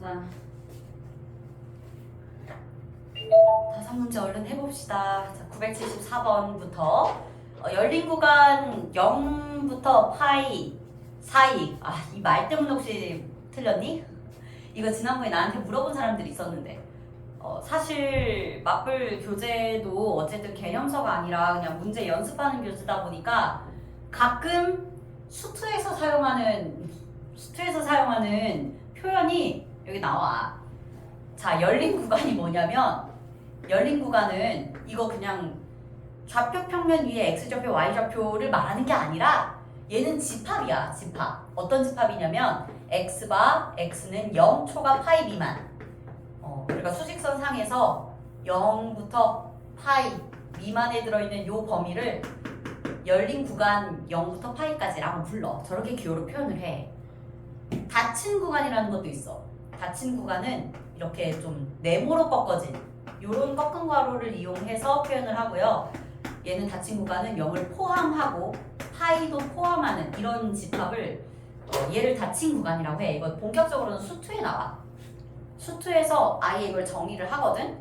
자, 다섯 문제 얼른 해봅시다. 자, 974번부터 열린 구간 0부터 파이 사이. 이 말 때문에 혹시 틀렸니? 이거 지난번에 나한테 물어본 사람들이 있었는데 사실 맞불 교재도 어쨌든 개념서가 아니라 그냥 문제 연습하는 교재다 보니까 가끔 수트에서 사용하는 표현이 여기 나와. 자, 열린 구간이 뭐냐면 열린 구간은 이거 그냥 좌표 평면 위에 x좌표 y좌표를 말하는 게 아니라 얘는 집합이야. 집합. 어떤 집합이냐면 x바 x는 0 초과 파이 미만. 그러니까 수직선 상에서 0부터 파이 미만에 들어있는 요 범위를 열린 구간 0부터 파이까지라고 불러. 저렇게 기호로 표현을 해. 닫힌 구간이라는 것도 있어. 닫힌 구간은 이렇게 좀 네모로 꺾어진 요런 꺾은 괄호를 이용해서 표현을 하고요. 얘는 닫힌 구간은 0을 포함하고 파이도 포함하는 이런 집합을 얘를 닫힌 구간이라고 해. 이거 본격적으로는 수투에 나와. 수투에서 아예 이걸 정의를 하거든.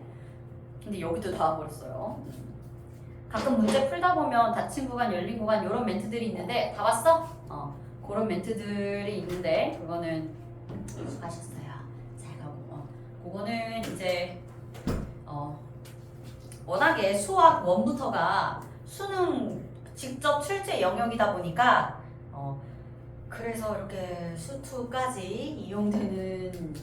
근데 여기도 나와버렸어요. 가끔 문제 풀다 보면 닫힌 구간, 열린 구간 이런 멘트들이 있는데 다 봤어? 그런 멘트들이 있는데 그거는 수고하셨어요. 잘 가고 그거는 이제 워낙에 수학 1부터가 수능 직접 출제 영역이다 보니까 그래서 이렇게 수투까지 이용되는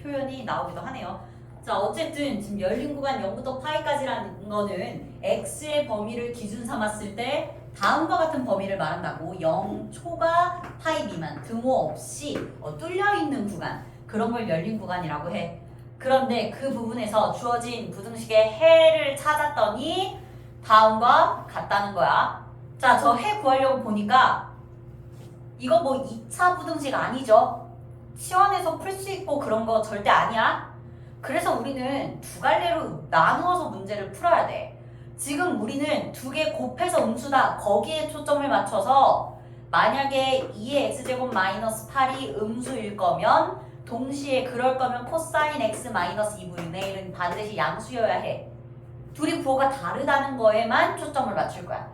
표현이 나오기도 하네요. 자, 어쨌든 지금 열린 구간 0부터 파이까지라는 거는 x의 범위를 기준 삼았을 때 다음과 같은 범위를 말한다고. 0 초과 파이 미만 등호 없이 뚫려 있는 구간, 그런 걸 열린 구간이라고 해. 그런데 그 부분에서 주어진 부등식의 해를 찾았더니 다음과 같다는 거야. 자, 저 해 구하려고 보니까 이거 뭐 2차 부등식 아니죠? 시원해서 풀 수 있고 그런 거 절대 아니야. 그래서 우리는 두 갈래로 나누어서 문제를 풀어야 돼. 지금 우리는 두 개 곱해서 음수다. 거기에 초점을 맞춰서 만약에 2의 x제곱 마이너스 8이 음수일 거면 동시에 그럴 거면 코사인 x 마이너스 2분의 1은 반드시 양수여야 해. 둘이 부호가 다르다는 거에만 초점을 맞출 거야.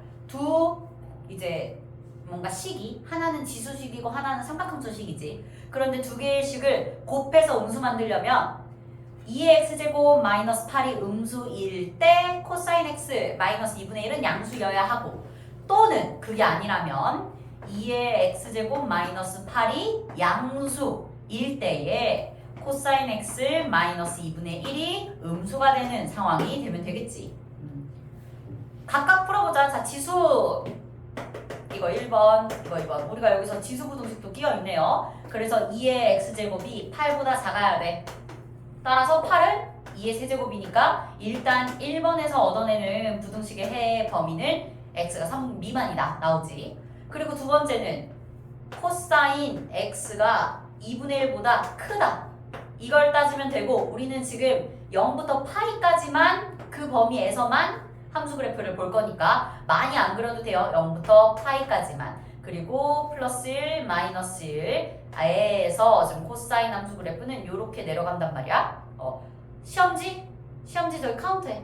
이제 뭔가 식이 하나는 지수식이고 하나는 삼각함수식이지. 그런데 두 개의 식을 곱해서 음수 만들려면 2의 x제곱 마이너스 8이 음수일 때 코사인 x 마이너스 2분의 1은 양수여야 하고, 또는 그게 아니라면 2의 x제곱 마이너스 8이 양수일 때에 코사인 x 마이너스 2분의 1이 음수가 되는 상황이 되면 되겠지. 각각 풀어보자. 자, 지수 이거 1번, 이거 2번. 우리가 여기서 지수 부등식도 끼어 있네요. 그래서 2의 x제곱이 8보다 작아야 돼. 따라서 8은 2의 세제곱이니까 일단 1번에서 얻어내는 부등식의 해 범위는 x가 3 미만이다 나오지. 그리고 두 번째는 코사인 x가 2분의 1보다 크다. 이걸 따지면 되고, 우리는 지금 0부터 파이까지만 그 범위에서만 함수 그래프를 볼 거니까 많이 안 그려도 돼요. 0부터 파이까지만. 그리고 플러스 1, 마이너스 1에서 지금 코사인 함수 그래프는 이렇게 내려간단 말이야. 시험지 저기 카운트해.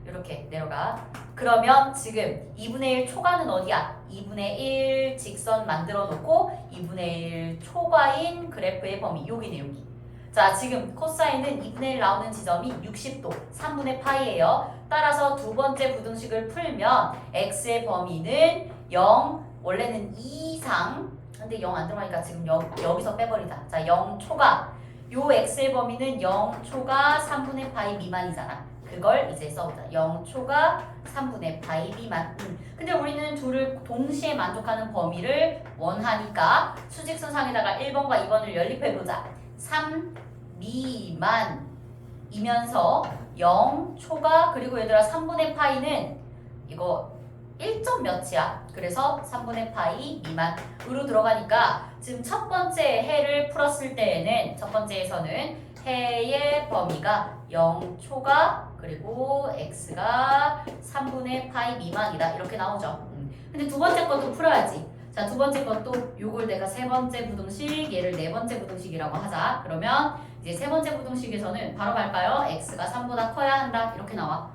이렇게 내려가. 그러면 지금 2분의 1 초과는 어디야? 2분의 1 직선 만들어 놓고 2분의 1 초과인 그래프의 범위 여기네, 여기. 자, 지금 코사인은 2분의 1 나오는 지점이 60도 3분의 파이예요. 따라서 두 번째 부등식을 풀면 x의 범위는 0, 원래는 2 이상, 근데 0 안 들어가니까 지금 여기서 빼버리자. 자, 0 초과, 요 x의 범위는 0 초과 3분의 파이 미만이잖아. 그걸 이제 써보자. 0 초과 3분의 파이 미만. 근데 우리는 둘을 동시에 만족하는 범위를 원하니까 수직선상에다가 1번과 2번을 연립해보자. 3 미만이면서 0 초과, 그리고 얘들아 3분의 파이는 이거 1점 몇이야? 그래서 3분의 파이 미만으로 들어가니까 지금 첫 번째 해를 풀었을 때에는 첫 번째에서는 해의 범위가 0 초과 그리고 x가 3분의 파이 미만이다 이렇게 나오죠. 근데 두 번째 것도 풀어야지. 자, 두 번째 것도 요걸 내가 세 번째 부등식, 얘를 네 번째 부등식이라고 하자. 그러면 이제 세 번째 부등식에서는 바로 갈까요? x가 3보다 커야 한다. 이렇게 나와.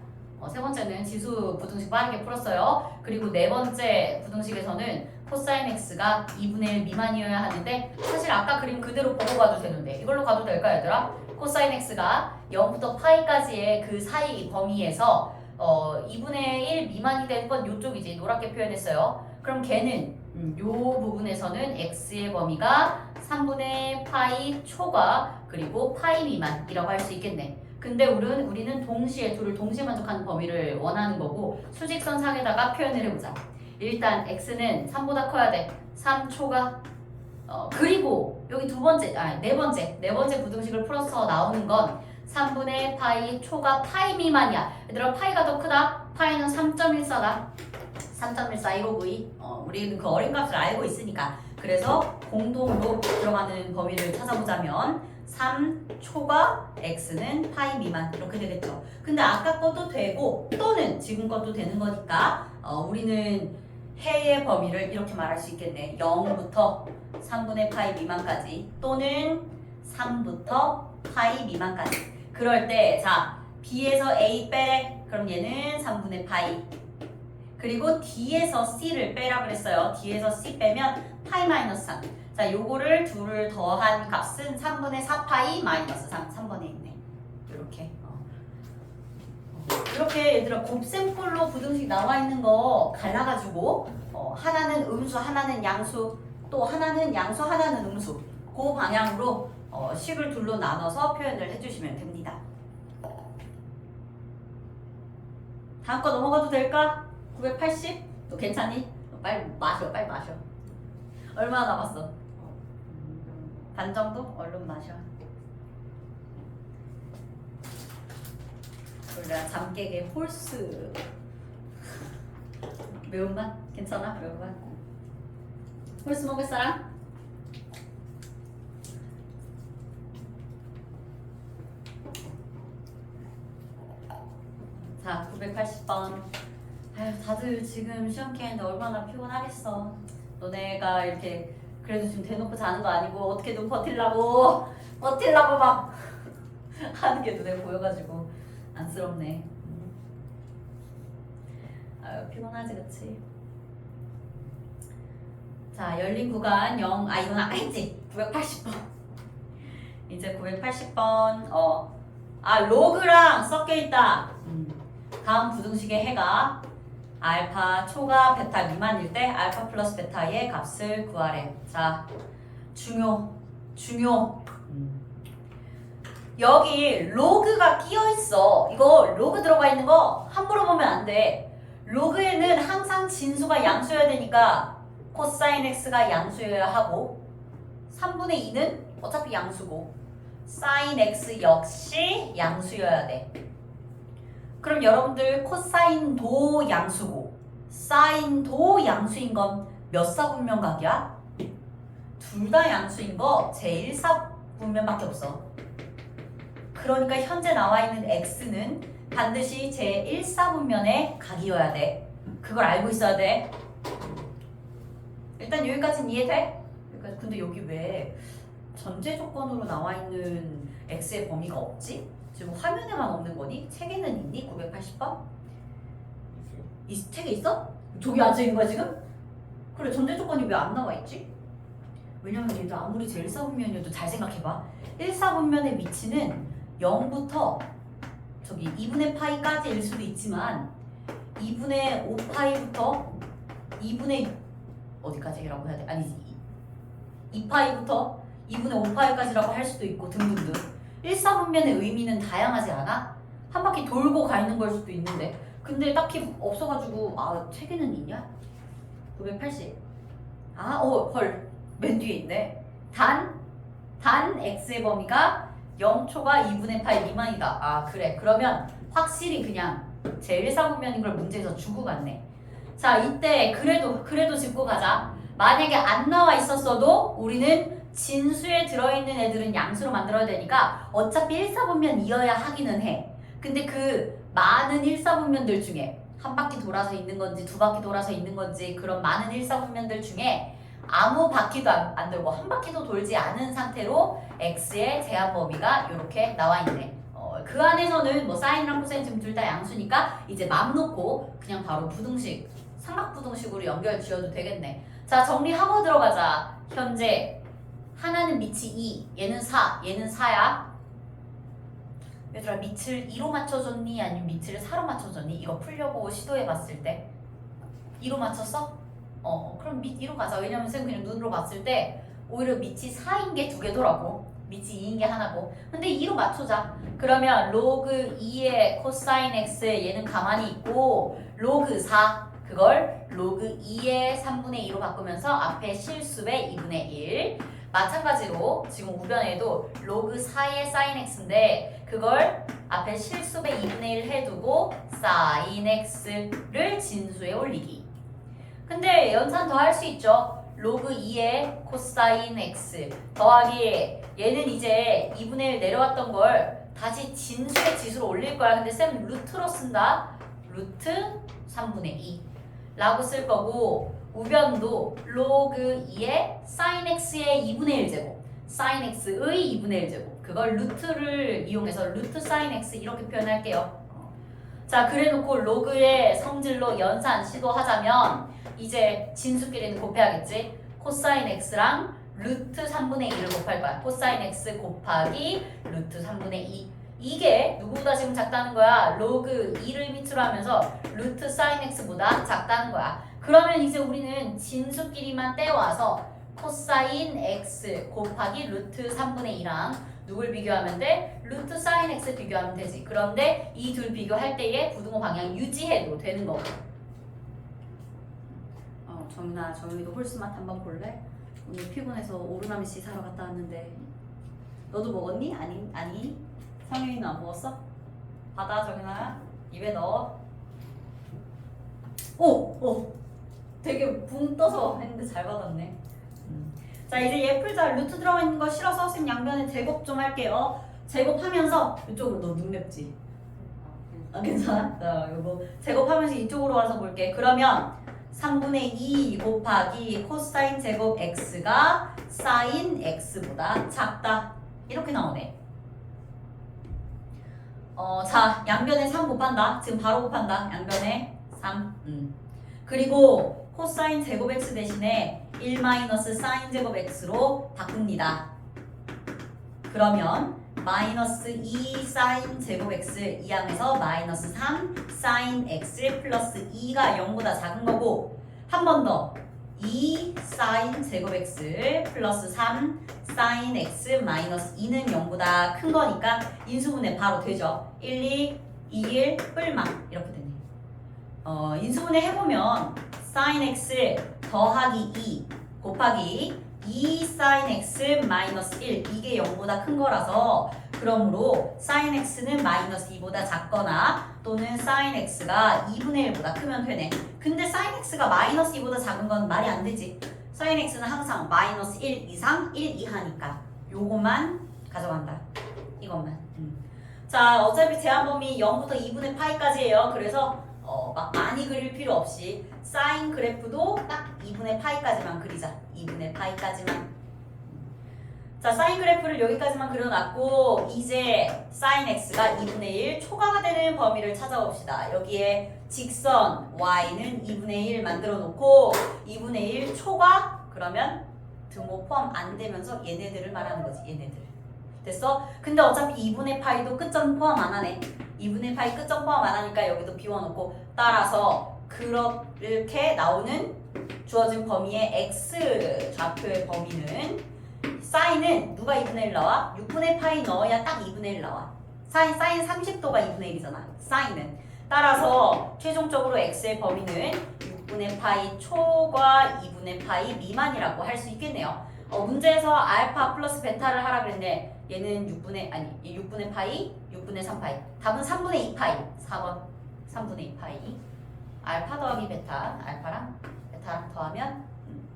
세 번째는 지수 부등식 빠르게 풀었어요. 그리고 네 번째 부등식에서는 코사인 x가 2분의 1 미만이어야 하는데 사실 아까 그림 그대로 보고 가도 되는데 이걸로 가도 될까 얘들아? 코사인 x가 0부터 파이까지의 그 사이 범위에서 2분의 1 미만이 될 건 요쪽이지. 노랗게 표현했어요. 그럼 걔는 요 부분에서는 x의 범위가 3분의 파이 초과 그리고 파이 미만이라고 할 수 있겠네. 근데 우리는 동시에 둘을 동시에 만족하는 범위를 원하는 거고 수직선상에다가 표현을 해보자. 일단 x는 3보다 커야 돼. 3초가 그리고 여기 네 번째 부등식을 풀어서 나오는 건 3분의 파이 초가 파이 미만이야. 얘들아 파이가 더 크다. 파이는 3.14다. 3.1415V 우리는 그 어린 값을 알고 있으니까 그래서 공동으로 들어가는 범위를 찾아보자면 3초가 x는 파이 미만 이렇게 되겠죠. 근데 아까 것도 되고 또는 지금 것도 되는 거니까 우리는 해의 범위를 이렇게 말할 수 있겠네. 0부터 3분의 파이 미만까지 또는 3부터 파이 미만까지. 그럴 때 자 b에서 a 빼래. 그럼 얘는 3분의 파이. 그리고 d에서 c를 빼라 그랬어요. d에서 c 빼면 파이 마이너스 3. 자, 요거를 둘을 더한 값은 3분의 4파이 마이너스 3번에 있네. 이렇게. 이렇게 얘들아 곱셈꼴로 부등식 나와 있는 거 갈라가지고 하나는 음수, 하나는 양수, 또 하나는 양수, 하나는 음수. 그 방향으로 식을 둘로 나눠서 표현을 해주시면 됩니다. 다음 거 넘어가도 될까? 980? 너 괜찮니? 빨리 마셔. 얼마나 남았어? 반 정도? 얼른 마셔. 우리가 잠 깨게 홀스. 매운맛? 괜찮아? 매운맛? 홀스 먹을 사람? 자, 980번. 아유, 다들 지금 시험 기간인데 얼마나 피곤하겠어. 너네가 이렇게 그래도 지금 대놓고 자는 거 아니고 어떻게든 버틸라고 막 하는 게 눈에 보여가지고 안쓰럽네. 아유, 피곤하지 그치? 자, 열린 구간 0, 이건 아까 했지? 980번. 이제 980번 로그랑 섞여있다. 다음 부등식의 해가 알파 초가 베타 미만일 때 알파 플러스 베타의 값을 구하래. 자, 중요. 여기 로그가 끼어있어. 이거 로그 들어가 있는 거 함부로 보면 안 돼. 로그에는 항상 진수가 양수여야 되니까 코사인 x가 양수여야 하고 3분의 2는 어차피 양수고 사인 x 역시 양수여야 돼. 그럼 여러분들 코사인도 양수고 사인도 양수인 건 몇 사분면각이야? 둘 다 양수인 거 제1사분면밖에 없어. 그러니까 현재 나와 있는 x는 반드시 제1사분면의 각이어야 돼. 그걸 알고 있어야 돼. 일단 여기까지는 이해돼? 근데 여기 왜 전제 조건으로 나와 있는 x의 범위가 없지? 지금 화면에만 없는 거니? 책에는 있니? 980번? 이 책에 있어? 저기 앉아있는 거야 지금? 그래, 전제 조건이 왜 안 나와 있지? 왜냐면 얘도 아무리 제1사분면이어도 잘 생각해봐. 1사분면의 위치는 0부터 저기 2분의 파이까지일 수도 있지만 2분의 5파이부터 2분의 어디까지라고 해야 돼? 아니지 2파이부터 2분의 5파이까지라고 할 수도 있고 등등등. 1사분면의 의미는 다양하지 않아? 한 바퀴 돌고 가 있는 걸 수도 있는데 근데 딱히 없어가지고 책에는 있냐? 980 헐 맨 뒤에 있네. 단 x의 범위가 0초가 2분의 8 미만이다. 그래, 그러면 확실히 그냥 제1사분면인 걸 문제에서 주고 갔네. 자, 이때 그래도 짚고 가자. 만약에 안 나와 있었어도 우리는 진수에 들어있는 애들은 양수로 만들어야 되니까 어차피 1사분면이어야 하기는 해. 근데 그 많은 1사분면들 중에 한 바퀴 돌아서 있는 건지 두 바퀴 돌아서 있는 건지 그런 많은 일사분면들 중에 아무 바퀴도 안 돌고 한 바퀴도 돌지 않은 상태로 x의 제한 범위가 이렇게 나와 있네. 그 안에서는 뭐 사인이랑 코사인 지금 둘 다 양수니까 이제 맘 놓고 그냥 바로 부등식, 삼각부등식으로 연결 지어도 되겠네. 자, 정리하고 들어가자. 현재 하나는 밑이 2, 얘는 4, 얘는 4야. 얘들아, 밑을 2로 맞춰줬니? 아니면 밑을 4로 맞춰줬니? 이거 풀려고 시도해봤을 때 2로 맞췄어? 그럼 밑 2로 가자. 왜냐면 쌤 그냥 눈으로 봤을 때 오히려 밑이 4인 게 두 개더라고. 밑이 2인 게 하나고. 근데 2로 맞추자. 그러면 로그 2의 코사인 x 얘는 가만히 있고 로그 4 그걸 로그 2의 3분의 2로 바꾸면서 앞에 실수의 2분의 1 마찬가지로 지금 우변에도 로그 4의 사인 x인데 그걸 앞에 실수의 2분의 1 해두고 사인 x를 진수에 올리기. 근데 연산 더 할 수 있죠. 로그 2의 코사인 x 더하기 얘는 이제 2분의 1 내려왔던 걸 다시 진수의 지수로 올릴 거야. 근데 쌤 루트로 쓴다. 루트 3분의 2 라고 쓸 거고 우변도 로그 2의 사인 x의 2분의 1제곱 사인 x의 2분의 1제곱 그걸 루트를 이용해서 루트 사인 x 이렇게 표현할게요. 자, 그래놓고 로그의 성질로 연산 시도하자면 이제 진수끼리는 곱해야겠지. 코사인 x랑 루트 3분의 2를 곱할 거야. 코사인 x 곱하기 루트 3분의 2 이게 누구보다 지금 작다는 거야. 로그 2를 밑으로 하면서 루트 사인 x보다 작다는 거야. 그러면 이제 우리는 진수끼리만 떼와서 코사인 x 곱하기 루트 3분의 2랑 누굴 비교하면 돼? 루트 사인 x 비교하면 되지. 그런데 이 둘 비교할 때에 부등호 방향 유지해도 되는 거고. 정민아, 정민이도 홀수맛 한번 볼래? 오늘 피곤해서 오르나미씨 사러 갔다 왔는데 너도 먹었니? 아니 성윤이는 안 먹었어? 받아, 정민아. 입에 넣어. 오! 되게 붕 떠서 했는데 잘 받았네. 자, 이제 얘 풀자. 루트 들어가 있는 거 싫어서 쌤 양변에 제곱 좀 할게요. 제곱하면서 이쪽으로 너 눈 맵지? 괜찮아? 자, 요거 제곱하면서 이쪽으로 와서 볼게. 그러면 3분의 2 곱하기 코사인 제곱 x가 사인 x보다 작다. 이렇게 나오네. 자, 양변에 3 곱한다. 지금 바로 곱한다. 양변에 3. 그리고 코사인 제곱 x 대신에 1 마이너스 사인 제곱 x로 바꿉니다. 그러면 마이너스 2 사인 제곱 x 이 항에서 마이너스 3 사인 x 플러스 2가 0보다 작은 거고 한 번 더 2 사인 제곱 x 플러스 3 사인 x 마이너스 2는 0보다 큰 거니까 인수분해 바로 되죠. 1, 2, 2, 1 뿔망 이렇게 되네. 인수분해 해보면 사인 x 더하기 2 곱하기 2 사인 x 마이너스 1 이게 0보다 큰 거라서 그러므로 사인 x는 마이너스 2보다 작거나 또는 사인 x가 2분의 1보다 크면 되네. 근데 사인 x가 마이너스 2보다 작은 건 말이 안 되지. 사인 x는 항상 마이너스 1 이상 1 이하니까 요것만 가져간다. 이것만. 자, 어차피 제한 범위 0부터 2분의 파이까지예요. 그래서 막 많이 그릴 필요 없이 사인 그래프도 딱 2분의 파이까지만 그리자. 2분의 파이까지만. 자, 사인 그래프를 여기까지만 그려놨고 이제 사인 x가 2분의 1 초과가 되는 범위를 찾아봅시다. 여기에 직선 y는 2분의 1 만들어 놓고 2분의 1 초과 그러면 등호 포함 안 되면서 얘네들을 말하는 거지. 얘네들. 됐어? 근데 어차피 2분의 파이도 끝점 포함 안 하네. 2분의 파이 끝점 포함 안 하니까 여기도 비워놓고 따라서 그렇게 나오는 주어진 범위의 x 좌표의 범위는 사인은 누가 2분의 1 나와? 6분의 파이 넣어야 딱 2분의 1 나와. 사인 30도가 2분의 1이잖아. 사인은. 따라서 최종적으로 x의 범위는 6분의 파이 초과 2분의 파이 미만이라고 할 수 있겠네요. 문제에서 알파 플러스 베타를 하라 그랬는데 얘는 6분의 파이, 6분의 3파이. 답은 3분의 2파이. 4번 3분의 2파이. 알파 더하기 베타, 알파랑 베타랑 더하면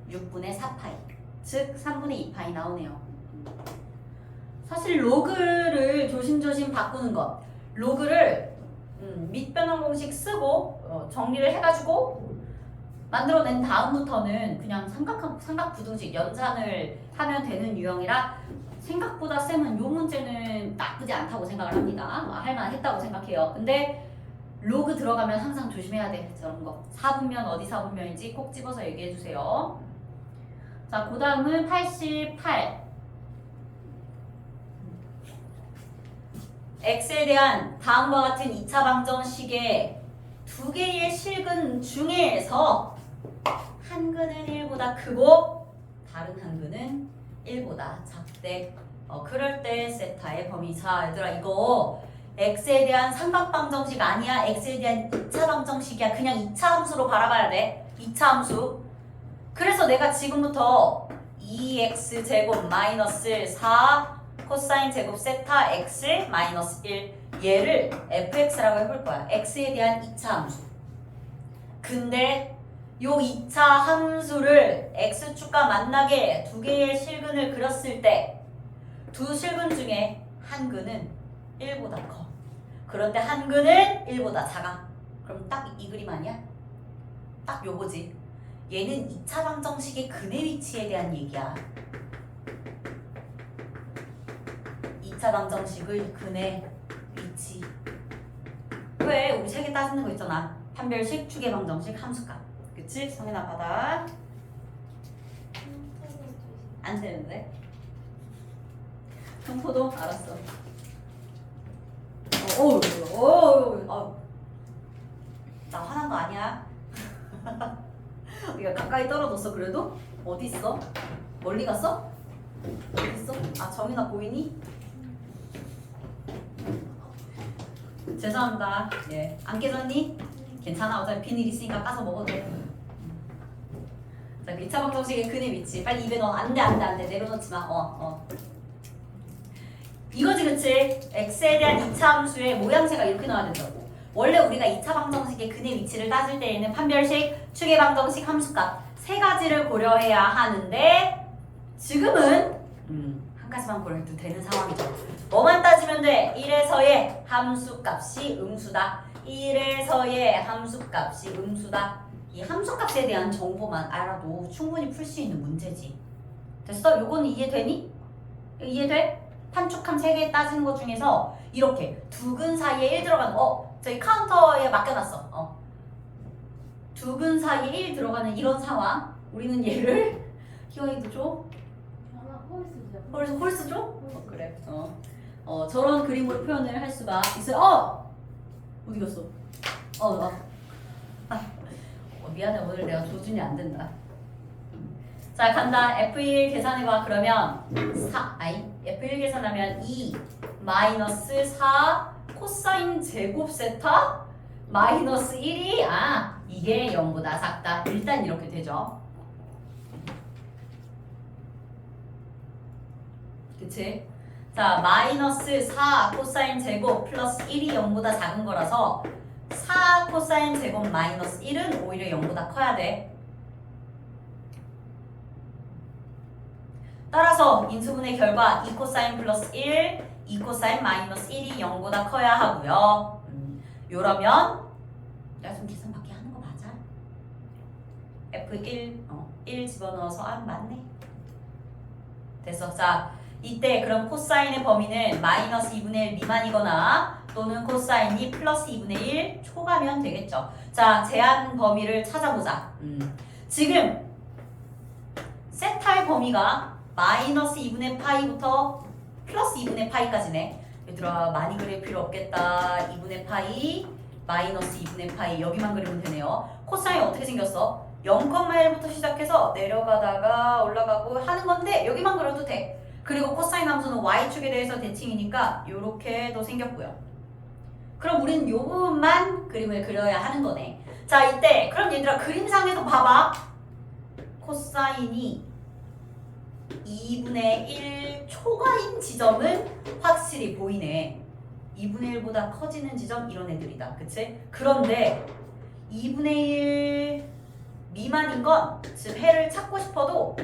6분의 4파이. 즉 3분의 2파이 나오네요. 사실 로그를 조심조심 바꾸는 것. 로그를 밑변환 공식 쓰고 정리를 해가지고 만들어낸 다음부터는 그냥 삼각부등식 연산을 하면 되는 유형이라 생각보다 쌤은 요 문제는 나쁘지 않다고 생각을 합니다. 할만했다고 생각해요. 근데 로그 들어가면 항상 조심해야 돼. 저런 거. 4분면 어디 4분면인지 꼭 집어서 얘기해 주세요. 자, 그 다음은 88. x에 대한 다음과 같은 2차 방정식의 두 개의 실근 중에서 한 근은 1보다 크고 다른 한 근은 1보다 작대. 그럴 때 세타의 범위. 자, 얘들아 이거 x에 대한 삼각방정식 아니야. x에 대한 2차 방정식이야. 그냥 2차 함수로 바라봐야 돼. 2차 함수. 그래서 내가 지금부터 2x제곱 마이너스 4 코사인 제곱 세타 x 마이너스 1 얘를 fx라고 해볼 거야. x에 대한 2차 함수. 근데 요 2차 함수를 x축과 만나게 두 개의 실근을 그렸을 때 두 실근 중에 한 근은 1보다 커. 그런데 한 근은 1보다 작아. 그럼 딱 이 그림 아니야? 딱 요거지. 얘는 2차 방정식의 근의 위치에 대한 얘기야. 2차 방정식의 근의 위치. 왜? 우리 책에 따지는 거 있잖아. 판별식, 추계 방정식, 함수값. 그치? 성인아 받아. 안 되는데? 평포도? 알았어. 나 화난 거 아니야? 이거 가까이 떨어졌어 그래도? 어디 있어? 멀리 갔어? 어디 있어? 아 정인아 보이니? 죄송합니다. 예, 안 깨졌니? 괜찮아. 어차피 비닐 있으니까 까서 먹어도 돼. 자, 2차 방정식의 근의 위치. 빨리 입에 넣어. 안 돼. 내려놓지 마. 이거지, 그치? x에 대한 2차 함수의 모양새가 이렇게 나와야 된다고. 원래 우리가 2차 방정식의 근의 위치를 따질 때에는 판별식, 추계 방정식, 함수값 세 가지를 고려해야 하는데 지금은 한 가지만 고려해도 되는 상황이죠. 뭐만 따지면 돼? 1에서의 함수값이 음수다. 1에서의 함수값이 음수다. 이 함수값에 대한 정보만 알아도 충분히 풀 수 있는 문제지. 됐어? 요거는 이해되니? 이해돼? 판축함 3개 따지는 것 중에서 이렇게 두 근 사이에 1 들어가는 저기 카운터에 맡겨놨어. 두 근 사이에 1 들어가는 이런 상황. 우리는 얘를 희원이도 줘? 홀수 줘? 그래. 저런 그림으로 표현을 할 수가 있어요. 어디 갔어? 미안해. 오늘 내가 조준이 안 된다. 자, 간다. F1 계산해봐. 그러면 F1 계산하면 2 마이너스 4 코사인 제곱 세타 마이너스 1이 이게 0보다 작다. 일단 이렇게 되죠. 그치? 자, 마이너스 4 코사인 제곱 플러스 1이 0보다 작은 거라서 4 코사인 제곱 마이너스 1은 오히려 0보다 커야 돼. 따라서 인수분해 결과 2 코사인 플러스 1, 2 코사인 마이너스 1이 0보다 커야 하고요. 요러면 내가 좀 계산 밖에 하는 거 맞아? F1 1 집어넣어서 맞네. 됐어. 자, 이때 그럼 코사인의 범위는 마이너스 2분의 1 미만이거나 또는 코사인이 플러스 2분의 1 초과면 되겠죠. 자, 제한 범위를 찾아보자. 지금 세타의 범위가 마이너스 2분의 파이부터 플러스 2분의 파이까지네. 얘들아 많이 그릴 필요 없겠다. 2분의 파이 마이너스 2분의 파이 여기만 그리면 되네요. 코사인 어떻게 생겼어? 0,1부터 시작해서 내려가다가 올라가고 하는 건데 여기만 그려도 돼. 그리고 코사인 함수는 y축에 대해서 대칭이니까 이렇게도 생겼고요. 그럼 우리는 요 부분만 그림을 그려야 하는 거네. 자, 이때 그럼 얘들아 그림상에서 봐봐. 코사인이 2분의 1 초과인 지점은 확실히 보이네. 2분의 1보다 커지는 지점 이런 애들이다. 그치? 그런데 2분의 1 미만인 건 지금 해를 찾고 싶어도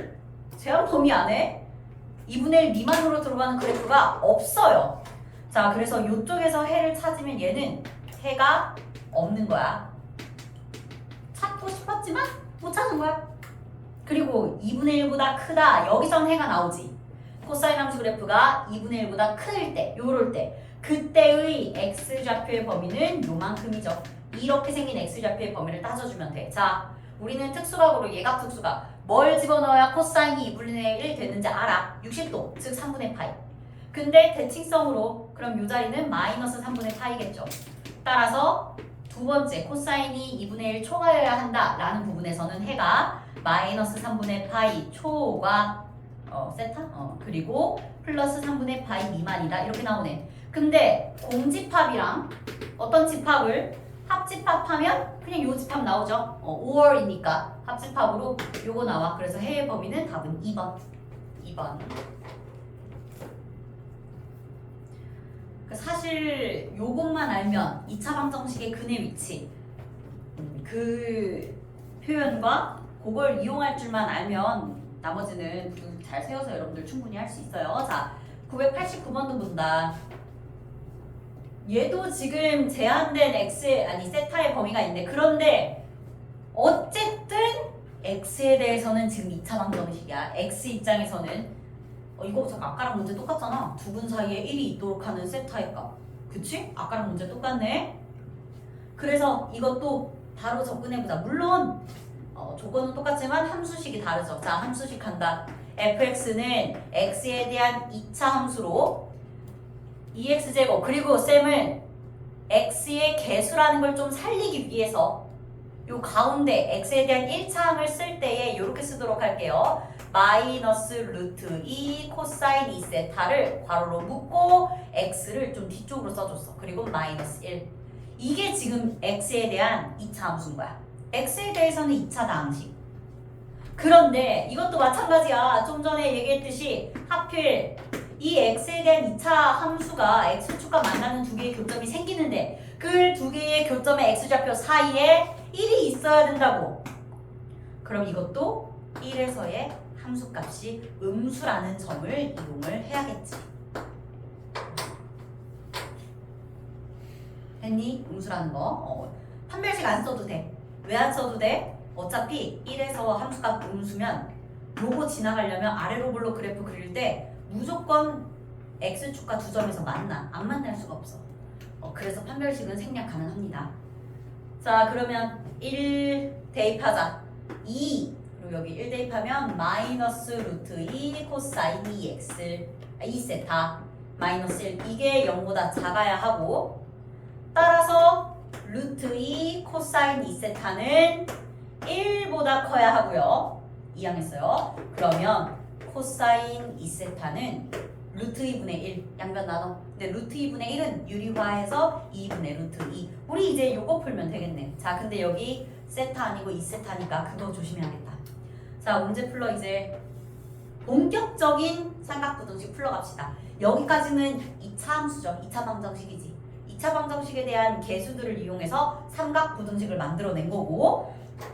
제한 범위 안에 2분의 1 미만으로 들어가는 그래프가 없어요. 자, 그래서 이쪽에서 해를 찾으면 얘는 해가 없는 거야. 찾고 싶었지만 못 찾은 거야. 그리고 2분의 1보다 크다. 여기선 해가 나오지. 코사인 함수 그래프가 2분의 1보다 클 때, 요럴 때 그때의 x좌표의 범위는 요만큼이죠. 이렇게 생긴 x좌표의 범위를 따져주면 돼. 자, 우리는 특수각으로 예각 특수각 뭘 집어넣어야 코사인이 2분의 1 됐는지 알아. 60도, 즉 3분의 파이. 근데 대칭성으로 그럼 요 자리는 마이너스 3분의 파이겠죠. 따라서 두 번째 코사인이 2분의 1 초과여야 한다라는 부분에서는 해가 마이너스 3분의 파이 초과 세타? 그리고 플러스 3분의 파이 미만이다. 이렇게 나오네. 근데 공집합이랑 어떤 집합을 합집합하면 그냥 요 집합 나오죠. 5월이니까 합집합으로 요거 나와. 그래서 해의 범위는 답은 2번. 2번. 사실 요것만 알면 2차 방정식의 근의 위치 그 표현과 그걸 이용할 줄만 알면 나머지는 잘 세워서 여러분들 충분히 할 수 있어요. 자, 989번도 본다. 얘도 지금 제한된 x 아니 세타의 범위가 있는데 그런데 어쨌든 x에 대해서는 지금 2차 방정식이야. x 입장에서는 이거 잠깐 아까랑 문제 똑같잖아. 두 분 사이에 1이 있도록 하는 세타의 값. 그치? 아까랑 문제 똑같네. 그래서 이것도 바로 접근해보자. 물론 조건은 똑같지만 함수식이 다르죠. 자, 함수식 한다. fx는 x에 대한 2차 함수로 2x제곱 그리고 쌤은 x의 개수라는 걸 좀 살리기 위해서 요 가운데 x에 대한 1차 항을 쓸 때에 이렇게 쓰도록 할게요. 마이너스 루트 2 코사인 2세타를 괄호로 묶고 x를 좀 뒤쪽으로 써줬어. 그리고 마이너스 1. 이게 지금 x에 대한 2차 함수인 거야. x에 대해서는 2차 다항식. 그런데 이것도 마찬가지야. 좀 전에 얘기했듯이 하필 이 x에 대한 2차 함수가 x축과 만나는 두 개의 교점이 생기는데 그 두 개의 교점의 x좌표 사이에 1이 있어야 된다고. 그럼 이것도 1에서의 함수값이 음수라는 점을 이용을 해야겠지. 했니? 음수라는 거. 판별식 안 써도 돼. 왜 안 써도 돼? 어차피 1에서 함수값 음수면 요거 지나가려면 아래로 볼로 그래프 그릴 때 무조건 x축과 두 점에서 만나. 안 만날 수가 없어. 그래서 판별식은 생략 가능합니다. 자, 그러면 1 대입하자. 2 그리고 여기 1 대입하면 마이너스 루트 2 코사인 2x 2세타 마이너스 1 이게 0보다 작아야 하고 따라서 루트 2 코사인 2세타는 1보다 커야 하고요. 이항했어요. 그러면 코사인 2세타는 루트 2분의 1 양변 나눠. 근데 루트 2분의 1은 유리화해서 2분의 루트 2. 우리 이제 요거 풀면 되겠네. 자, 근데 여기 세타 아니고 2세타니까 그거 조심해야겠다. 자, 문제 풀러 이제 본격적인 삼각부등식 풀러갑시다. 여기까지는 2차 함수죠. 2차 방정식이지. 2차 방정식에 대한 개수들을 이용해서 삼각부등식을 만들어낸 거고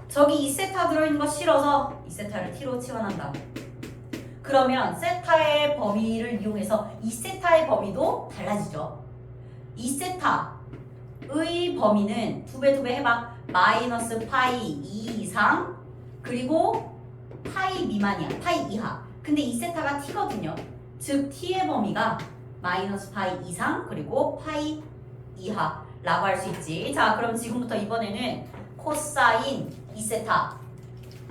저기 2세타 들어있는 거 싫어서 2세타를 t로 치환한다. 그러면 세타의 범위를 이용해서 2세타의 범위도 달라지죠. 2세타의 범위는 두 배 해봐. 마이너스 파이 2 이상 그리고 파이 미만이야. 파이 이하. 근데 2세타가 t거든요. 즉 t의 범위가 마이너스 파이 이상 그리고 파이 이하라고 할 수 있지. 자, 그럼 지금부터 이번에는 코사인 2세타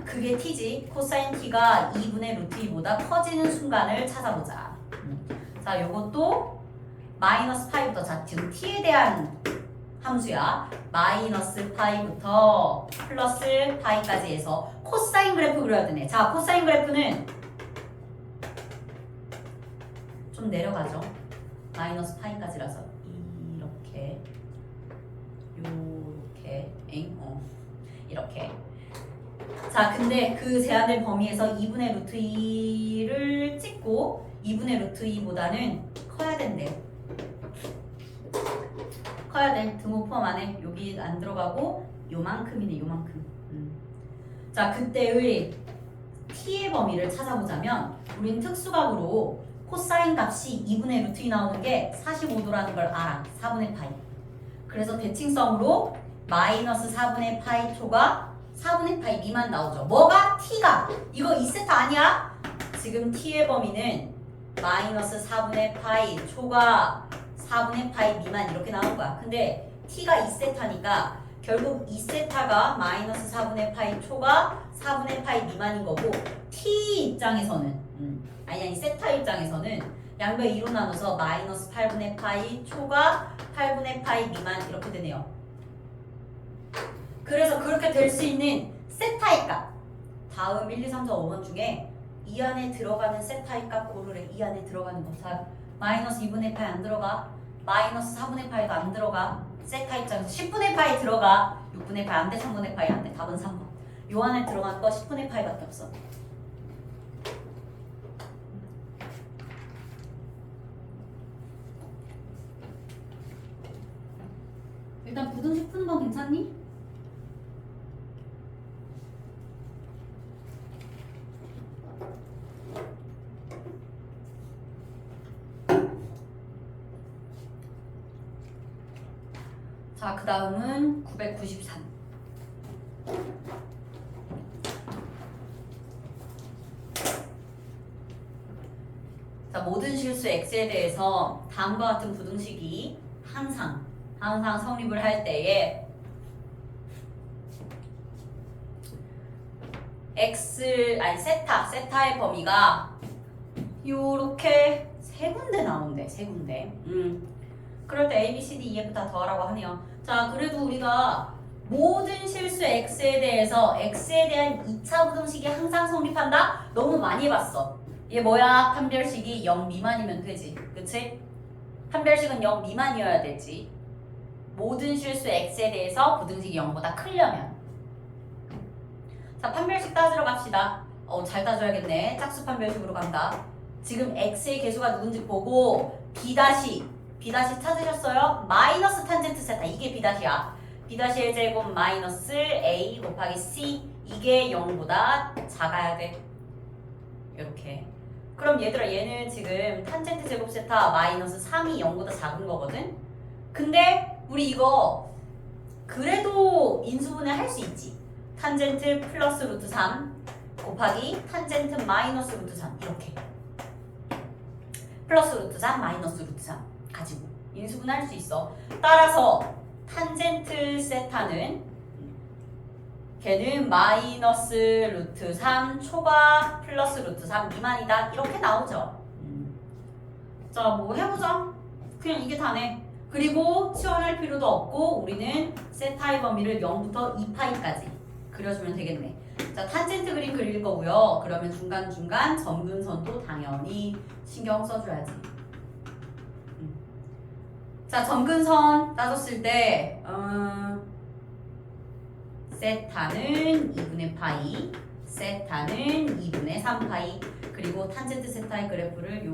그게 t지. 코사인 t가 2분의 루트 2보다 커지는 순간을 찾아보자. 자, 요것도 마이너스 파이부터 자, 지금 t에 대한 함수야. 마이너스 파이부터 플러스 파이까지 해서 코사인 그래프 그려야 되네. 자, 코사인 그래프는 좀 내려가죠. 마이너스 파이까지라서 이렇게 요렇게 이렇게. 자, 근데 그 제한된 범위에서 2분의 루트 2를 찍고 2분의 루트 2보다는 커야 된대. 커야 돼. 등호 포함 안에 여기 안 들어가고 요만큼이네. 요만큼. 자, 그때의 t의 범위를 찾아보자면 우린 특수각으로 코사인 값이 2분의 루트 2 나오는 게 45도라는 걸 알아. 4분의 파이. 그래서 대칭성으로 마이너스 4분의 파이 초가 4분의 파이 미만 나오죠. 뭐가? t가. 이거 2세타 아니야? 지금 t의 범위는 마이너스 4분의 파이 초과 4분의 파이 미만 이렇게 나온 거야. 근데 t가 2세타니까 결국 2세타가 마이너스 4분의 파이 초과 4분의 파이 미만인 거고 t 입장에서는 아니 세타 입장에서는 양변 2로 나눠서 마이너스 8분의 파이 초과 8분의 파이 미만 이렇게 되네요. 그래서 그렇게 될 수 있는 세타의 값 다음 1, 2, 3, 4, 5번 중에 이 안에 들어가는 세타의 값 고르래. 이 안에 들어가는 거. 자, 마이너스 2분의 파이 안 들어가. 마이너스 4분의 파이도 안 들어가. 세타 입장에서 10분의 파이 들어가. 6분의 파이 안 돼. 3분의 파이 안 돼. 답은 3번. 요 안에 들어간 거 10분의 파이밖에 없어. 일단 부등식 푸는 건 괜찮니? 자, 그 다음은 993. 자, 모든 실수 x에 대해서 다음과 같은 부등식이 항상 성립을 할 때에 세타의 범위가 요렇게 세 군데 나온대. 세 군데. 그럴 때 A, B, C, D, E, F 다 더하라고 하네요. 자, 그래도 우리가 모든 실수 x에 대해서 x에 대한 2차 부등식이 항상 성립한다? 너무 많이 해봤어. 얘 뭐야? 판별식이 0 미만이면 되지. 그치? 판별식은 0 미만이어야 되지. 모든 실수 x에 대해서 부등식이 0보다 크려면. 자, 판별식 따지러 갑시다. 잘 따져야겠네. 짝수 판별식으로 간다. 지금 x의 개수가 누군지 보고 B' 찾으셨어요? 마이너스 탄젠트 세타. 이게 B''이야. B'1 제곱 마이너스 A 곱하기 C. 이게 0보다 작아야 돼. 이렇게. 그럼 얘들아, 얘는 지금 탄젠트 제곱 세타 마이너스 3이 0보다 작은 거거든? 근데 우리 이거 그래도 인수분해 할 수 있지. 탄젠트 플러스 루트 3 곱하기 탄젠트 마이너스 루트 3 이렇게. 플러스 루트 3 마이너스 루트 3 가지고 인수분해 할 수 있어. 따라서 탄젠트 세타는 걔는 마이너스 루트 3 초과 플러스 루트 3 미만이다. 이렇게 나오죠. 자, 뭐 해보자. 그냥 이게 다네. 그리고 치환할 필요도 없고 우리는 세타의 범위를 0부터 2파이까지 그려주면 되겠네. 자, 탄젠트 그림 그릴 거고요. 그러면 중간중간 점근선도 당연히 신경 써줘야지. 자, 점근선 따졌을 때 세타는 2분의 파이, 세타는 2분의 3파이, 그리고 탄젠트 세타의 그래프를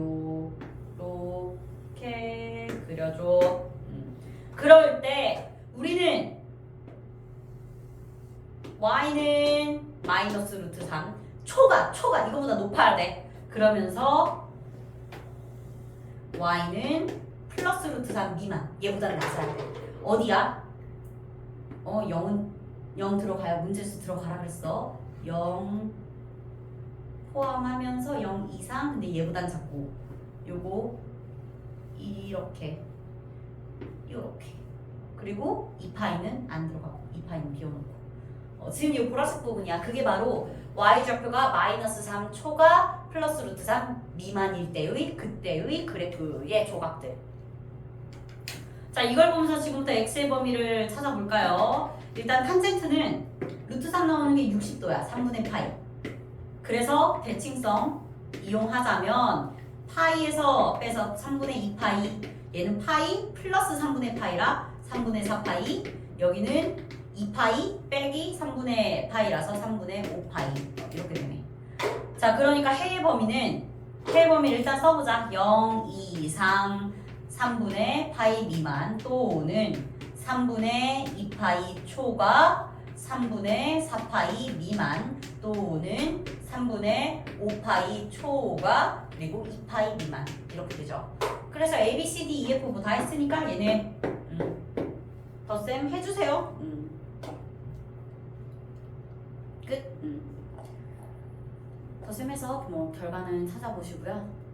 요렇게 그려줘. 그럴 때 우리는 y는 마이너스 루트 3, 초가 이거보다 높아야 돼. 그러면서 y는 플러스 루트 3 미만, 얘보다는 낮아야 돼. 어디야? 0 들어가야 문제수 들어가라 그랬어. 0 포함하면서 0 이상. 근데 얘보단 작고 요거 이렇게 그리고 2파이는 안 들어가고 2파이는 비워놓고 지금 이 보라색 부분이야. 그게 바로 y좌표가 마이너스 3 초과 플러스 루트 3 미만일 때의 그때의 그래프의 조각들. 자, 이걸 보면서 지금부터 x의 범위를 찾아볼까요? 일단 탄젠트는 루트 3 나오는 게 60도야. 3분의 파이. 그래서 대칭성 이용하자면 파이에서 빼서 3분의 2파이, 얘는 파이 플러스 3분의 파이라 3분의 4파이, 여기는 2파이 빼기 3분의 파이라서 3분의 5파이 이렇게 되네. 자, 그러니까 해의 범위는 일단 써보자. 0 이상 3분의 파이 미만 또는 3분의 2파이 초과 3분의 4파이 미만 또는 3분의 5파이 초과 그리고 2파이 미만 이렇게 되죠. 그래서 A, B, C, D, E, F 뭐 다 했으니까 얘네 덧셈 해주세요. 끝. 더셈해서 뭐 결과는 찾아보시고요.